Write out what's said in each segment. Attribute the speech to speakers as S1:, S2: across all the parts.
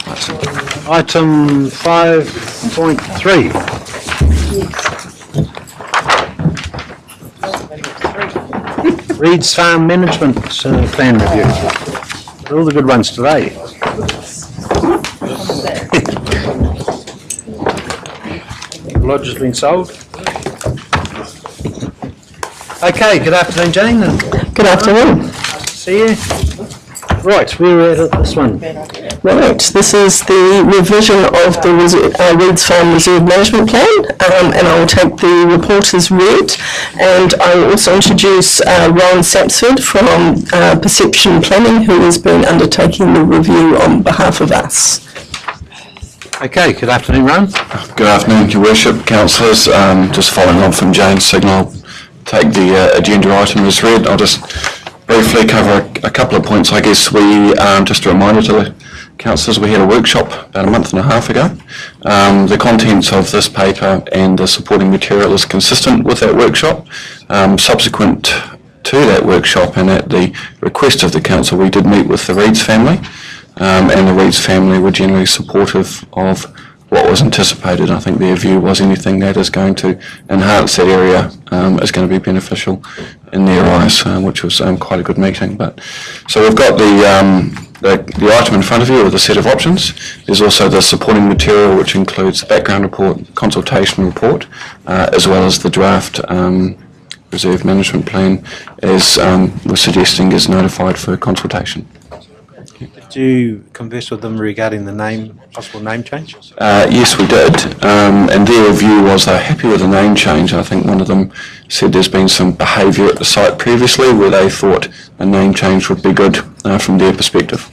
S1: Item 5.3. Reid's Farm Management Plan Review. All the good ones today. Lodge has been sold. Okay, good afternoon, Jane.
S2: Good afternoon.
S1: Nice to see you. Right, we're at this one.
S2: Right, this is the revision of the Reid's Farm Reserve Management Plan, and I will take the report as read, and I will also introduce Ron Sapsford from Perception Planning, who has been undertaking the review on behalf of us.
S1: Okay, good afternoon, Ron.
S3: Good afternoon, Your Worship, Councillors. Just following on from Jane's signal, I'll take the agenda item as read. I'll just briefly cover a couple of points. I guess we, just a reminder to the Councillors, we had a workshop about a month and a half ago. The contents of this paper and the supporting material is consistent with that workshop. Subsequent to that workshop and at the request of the Council, we did meet with the Reid's family, and the Reid's family were generally supportive of what was anticipated. I think their view was anything that is going to enhance that area is going to be beneficial in their eyes, which was quite a good meeting. But so we've got the item in front of you with a set of options. There's also the supporting material, which includes the background report, consultation report, as well as the draft reserve management plan, as we're suggesting is notified for consultation.
S1: Did you converse with them regarding the possible name change?
S3: Yes, we did, and their view was they're happy with the name change. I think one of them said there's been some behaviour at the site previously where they thought a name change would be good from their perspective.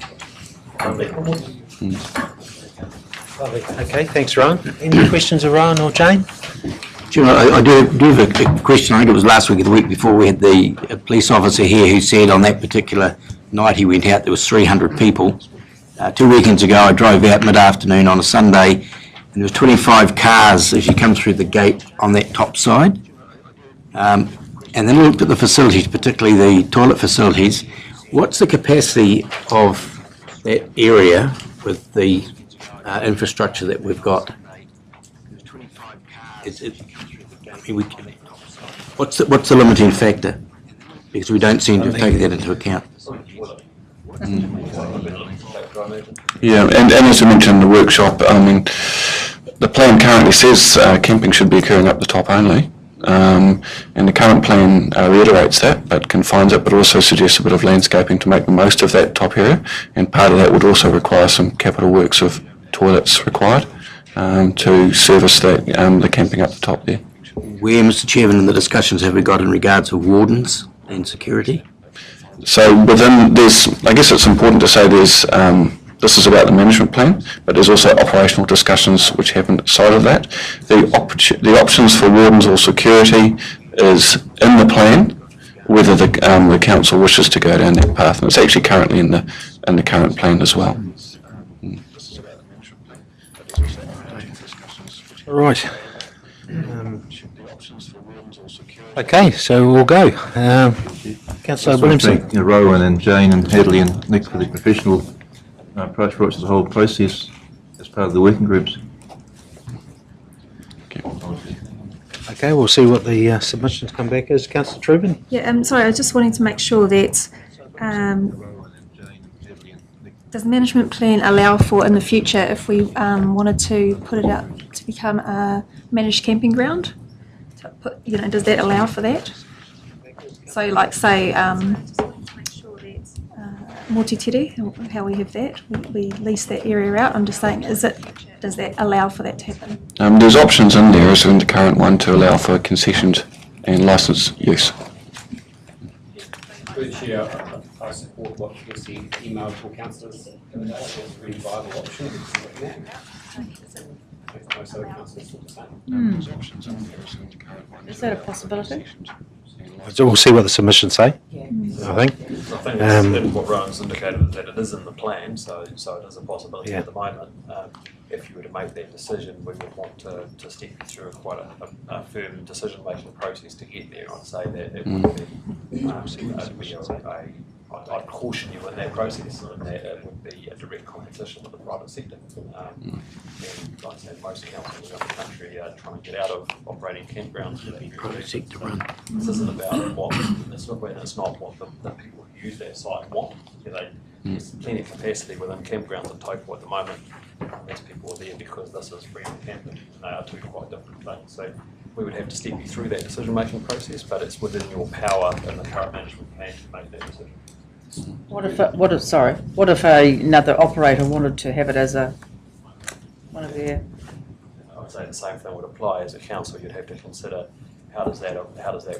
S1: Okay, thanks, Ron. Any questions of Ron or Jane?
S4: I do have a question. I think it was last week or the week before, we had the police officer here who said on that particular night he went out there was 300 people. 2 weekends ago I drove out mid-afternoon on a Sunday and there was 25 cars as you come through the gate on that top side. And then I looked at the facilities, particularly the toilet facilities. What's the capacity of that area with the infrastructure that we've got? What's the limiting factor? Because we don't seem to have taken that into account.
S3: Yeah, and as I mentioned in the workshop, I mean, the plan currently says camping should be occurring up the top only, and the current plan reiterates that, but confines it, but also suggests a bit of landscaping to make the most of that top area, and part of that would also require some capital works of toilets required to service that, the camping up the top there.
S4: Where, Mr. Chairman, in the discussions have we got in regards to wardens and security?
S3: So within, I guess it's important to say this is about the management plan, but there's also operational discussions which happen outside of that. The options for wardens or security is in the plan, whether the council wishes to go down that path, and it's actually currently in the current plan as well.
S1: All right. Okay, so we'll go. Councillor Williamson.
S5: Thank Rowan and Jane and Hadley and Nick for the professional approach for the whole process as part of the working groups.
S1: Okay, we'll see what the submissions come back as. Councillor Trewavas.
S6: Yeah, sorry, I was just wanting to make sure that does the management plan allow for in the future if we wanted to put it out to become a managed camping ground? Does that allow for that? So, like, say, Motitere, how we have that, we lease that area out. I'm just saying, does that allow for that to happen?
S3: There's options in there, as in the current one, to allow for concessioned and licensed use.
S7: I support what was the email for councillors. It's a really viable option.
S6: Is that a possibility?
S1: So we'll see what the submissions say.
S6: Yeah.
S1: I think
S8: what Rowan's indicated is that it is in the plan, so it is a possibility at the moment. If you were to make that decision, we would want to step you through quite a firm decision-making process to get there. I'd say that it would be a I'd caution you in that process, and that it would be a direct competition with the private sector. And like I said, most councils around the country are trying to get out of operating campgrounds.
S4: Private sector run.
S8: This isn't about what, it's not what the people who use that site want. There's plenty of capacity within campgrounds in Taupo at the moment. These people are there because this is free on camping, and they are two quite different things. So we would have to step you through that decision-making process, but it's within your power in the current management plan to make that decision.
S9: What if another operator wanted to have it as one of their?
S8: I would say the same thing would apply as a council. You'd have to consider how does that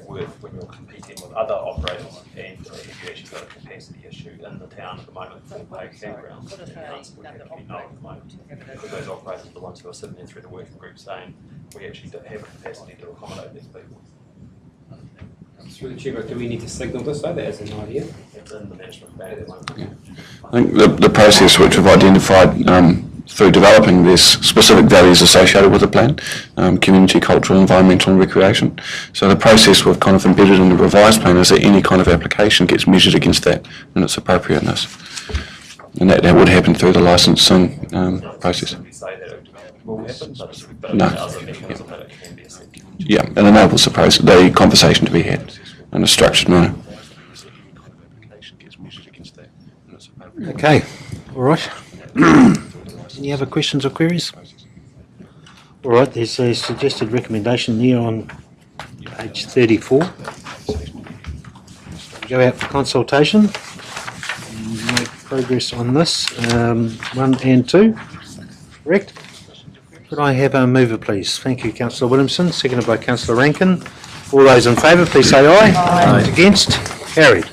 S8: work when you're competing with other operators, and if you actually got a capacity issue in the town at the moment for paid campgrounds.
S9: What if another operator
S8: Because those operators are the ones who are sitting there through the working group saying we actually don't have a capacity to accommodate these people.
S7: Through the chair, do we need to signal this though, as an idea?
S8: It's in the management plan at the moment.
S3: I think the process which we've identified through developing, there's specific values associated with the plan, community, cultural, environmental and recreation. So the process we've kind of embedded in the revised plan is that any kind of application gets measured against that and its appropriateness. And that would happen through the licensing process.
S8: Say that it will happen, but
S3: No.
S8: it does a mechanism that it can be a second.
S3: Yeah, and enables the conversation to be had in a structured manner.
S1: Okay, all right. Any other questions or queries? All right, there's a suggested recommendation there on page 34. Go out for consultation and make progress on this, 1 and 2, correct? Could I have a mover, please? Thank you, Councillor Williamson, seconded by Councillor Rankin. All those in favour, please say aye. Aye. Against? Carried.